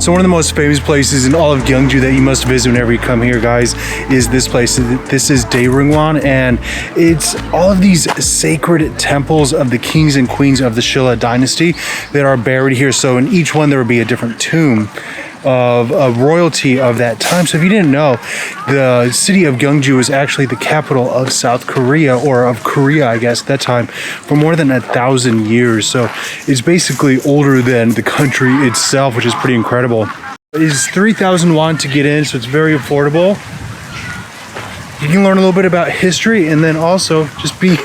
So one of the most famous places in all of Gyeongju that you must visit whenever you come here, guys, is this place. This is Daerungwon, and it's all of these sacred temples of the kings and queens of the Shilla dynasty that are buried here. So in each one there would be a different tomb of royalty of that time. So if you didn't know, the city of Gyeongju was actually the capital of South Korea, or of Korea, I guess, at that time, for more than 1,000 years. So it's basically older than the country itself, which is pretty incredible. It is 3,000 won to get in, so it's very affordable. You can learn a little bit about history and then also just be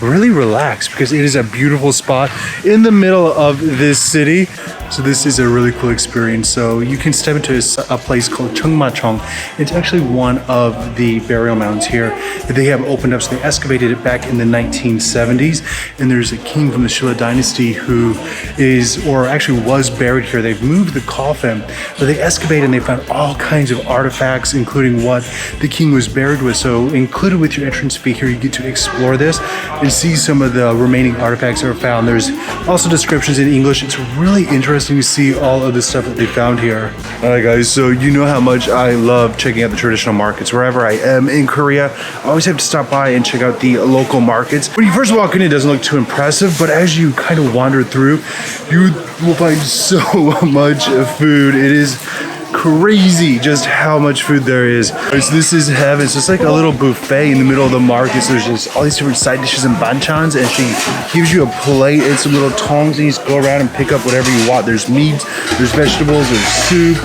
really relaxed, because it is a beautiful spot in the middle of this city. So this is a really cool experience. So you can step into a place called Cheongmachong. It's actually one of the burial mounds here that they have opened up. So they excavated it back in the 1970s. And there's a king from the Shilla dynasty who is, or actually was, buried here. They've moved the coffin, but they excavated and they found all kinds of artifacts, including what the king was buried with. So included with your entrance fee here, you get to explore this and see some of the remaining artifacts that are found. There's also descriptions in English. It's really interesting to see all of the stuff that they found here. All right, guys, so you know how much I love checking out the traditional markets. Wherever I am in Korea, I always have to stop by and check out the local markets. When you first walk in, it doesn't look too impressive, but as you kind of wander through, you will find so much food. It is crazy just how much food there is. So this is heaven. So it's like a little buffet in the middle of the market. So there's just all these different side dishes and banchans, and she gives you a plate and some little tongs, and you just go around and pick up whatever you want. There's meat, there's vegetables, there's soup,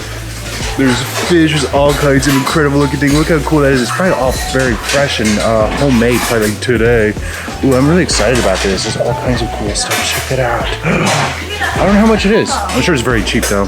there's fish, there's all kinds of incredible looking things. Look how cool that is. It's probably all very fresh and homemade, probably like today. Ooh, I'm really excited about this. There's all kinds of cool stuff. Check that out. I don't know how much it is. I'm sure it's very cheap though.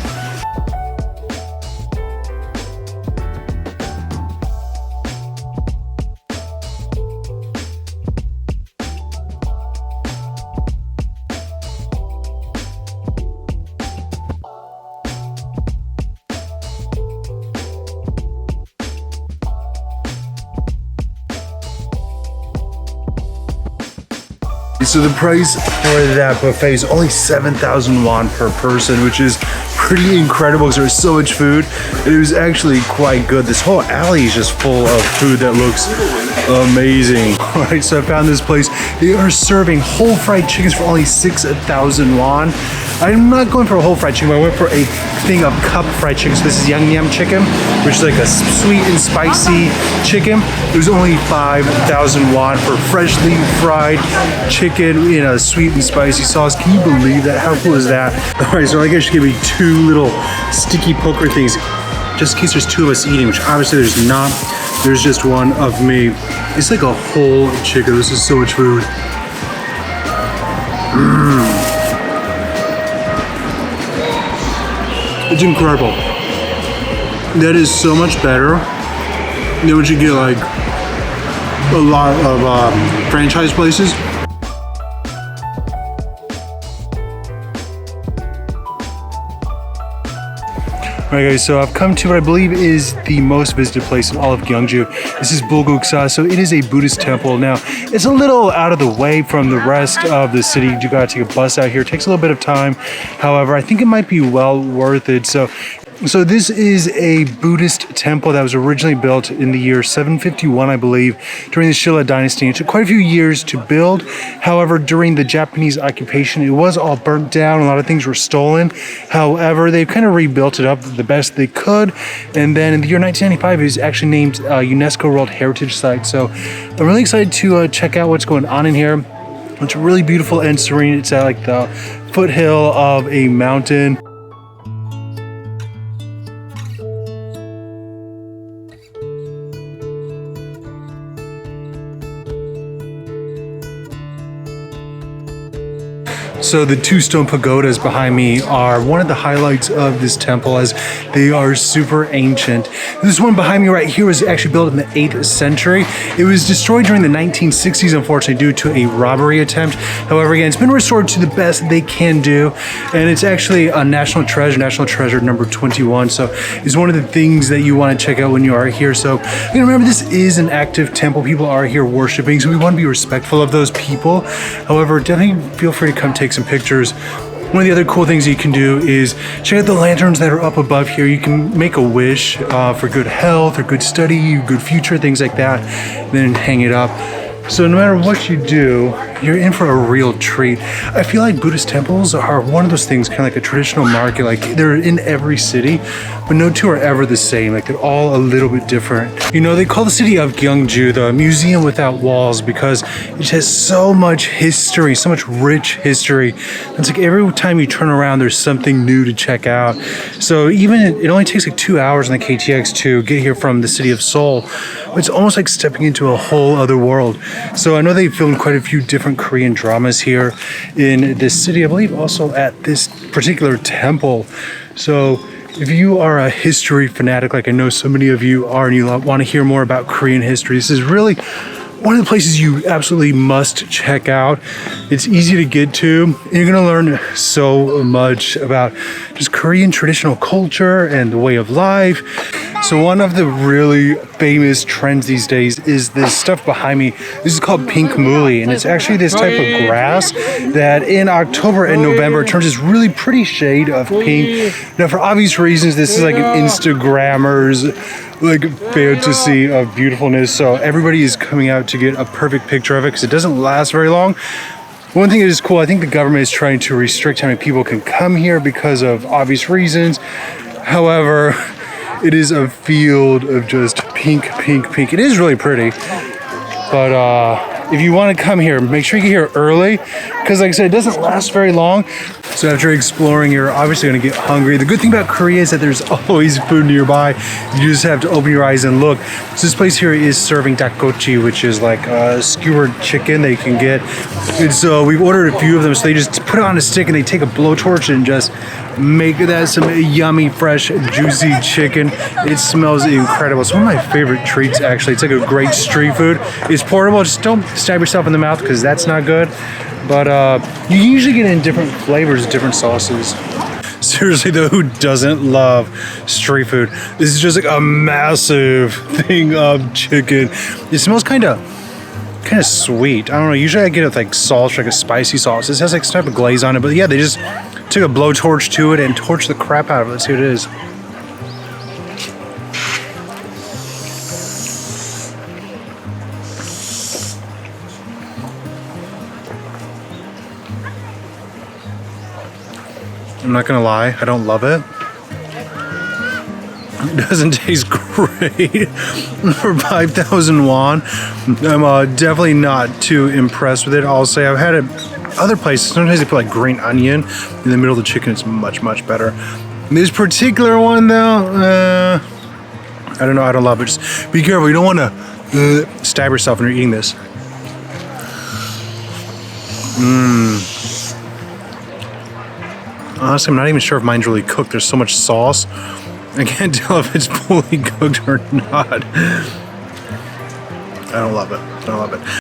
So the price for that buffet is only 7,000 won per person, which is pretty incredible because there's so much food. And it was actually quite good. This whole alley is just full of food that looks amazing. All right, so I found this place. They are serving whole fried chickens for only 6,000 won. I'm not going for a whole fried chicken, but I went for a thing of cup fried chicken. So this is yangnam chicken, which is like a sweet and spicy chicken. It was only 5,000 won for freshly fried chicken in a sweet and spicy sauce. Can you believe that? How cool is that? All right, so I guess you give me two little sticky poker things, just in case there's two of us eating, which obviously there's not. There's just one of me. It's like a whole chicken. This is so much food. It's incredible. That is so much better than what you get like a lot of franchise places. Alright guys, so I've come to what I believe is the most visited place in all of Gyeongju. This is Bulguksa, so it is a Buddhist temple. Now, it's a little out of the way from the rest of the city. You gotta take a bus out here. It takes a little bit of time. However, I think it might be well worth it. So this is a Buddhist temple that was originally built in the year 751, I believe, during the Shilla dynasty. It took quite a few years to build. However, during the Japanese occupation, it was all burnt down. A lot of things were stolen. However, they've kind of rebuilt it up the best they could. And then in the year 1995, it was actually named UNESCO World Heritage Site. So I'm really excited to check out what's going on in here. It's really beautiful and serene. It's at like the foothill of a mountain. So the two stone pagodas behind me are one of the highlights of this temple, as they are super ancient. This one behind me right here was actually built in the 8th century. It was destroyed during the 1960s, unfortunately, due to a robbery attempt. However, again, it's been restored to the best they can do, and it's actually a national treasure number 21. So it's one of the things that you want to check out when you are here. So remember, this is an active temple. People are here worshiping, so we want to be respectful of those people. However, definitely feel free to come take some pictures One of the other cool things you can do is check out the lanterns that are up above here. You can make a wish for good health or good study, good future, things like that, and then hang it up. So no matter what you do, you're in for a real treat. I feel like Buddhist temples are one of those things, kind of like a traditional market. Like they're in every city, but no two are ever the same. Like they're all a little bit different. You know, they call the city of Gyeongju the museum without walls because it has so much history, so much rich history. It's like every time you turn around, there's something new to check out. So even it only takes like 2 hours on the KTX to get here from the city of Seoul. It's almost like stepping into a whole other world. So I know they filmed quite a few different Korean dramas here in this city, I believe also at this particular temple. So if you are a history fanatic, like I know so many of you are, and you want to hear more about Korean history, this is really one of the places you absolutely must check out. It's easy to get to, and you're gonna learn so much about just Korean traditional culture and the way of life. So one of the really famous trends these days is this stuff behind me. This is called pink muhly, and it's actually this type of grass that in October and November turns this really pretty shade of pink. Now for obvious reasons, this is like an Instagrammer's like fantasy of beautifulness. So everybody is coming out to get a perfect picture of it because it doesn't last very long. One thing that is cool, I think the government is trying to restrict how many people can come here because of obvious reasons. However, it is a field of just pink, pink, pink. It is really pretty, but if you want to come here, make sure you get here early because like I said, it doesn't last very long. So after exploring, you're obviously going to get hungry. The good thing about Korea is that there's always food nearby. You just have to open your eyes and look. So this place here is serving gochi, which is like a skewered chicken that you can get. And so we've ordered a few of them. So they just put it on a stick and they take a blowtorch and just make that some yummy, fresh, juicy chicken. It smells incredible. It's one of my favorite treats, actually. It's like a great street food. It's portable. Just don't stab yourself in the mouth because that's not good. But you usually get it in different flavors, different sauces. Seriously though, who doesn't love street food? This is just like a massive thing of chicken. It smells kind of sweet. I don't know. Usually I get it with like sauce, like a spicy sauce. This has like some type of glaze on it. But yeah, they just took a blowtorch to it and torched the crap out of it. Let's see what it is. I'm not gonna lie, I don't love it. It doesn't taste great for 5,000 won. I'm definitely not too impressed with it. I'll say I've had it other places. Sometimes they put like green onion in the middle of the chicken. It's much, much better. This particular one though, I don't know, I don't love it. Just be careful, you don't want to stab yourself when you're eating this. Honestly, I'm not even sure if mine's really cooked. There's so much sauce. I can't tell if it's fully cooked or not. I don't love it. I don't love it.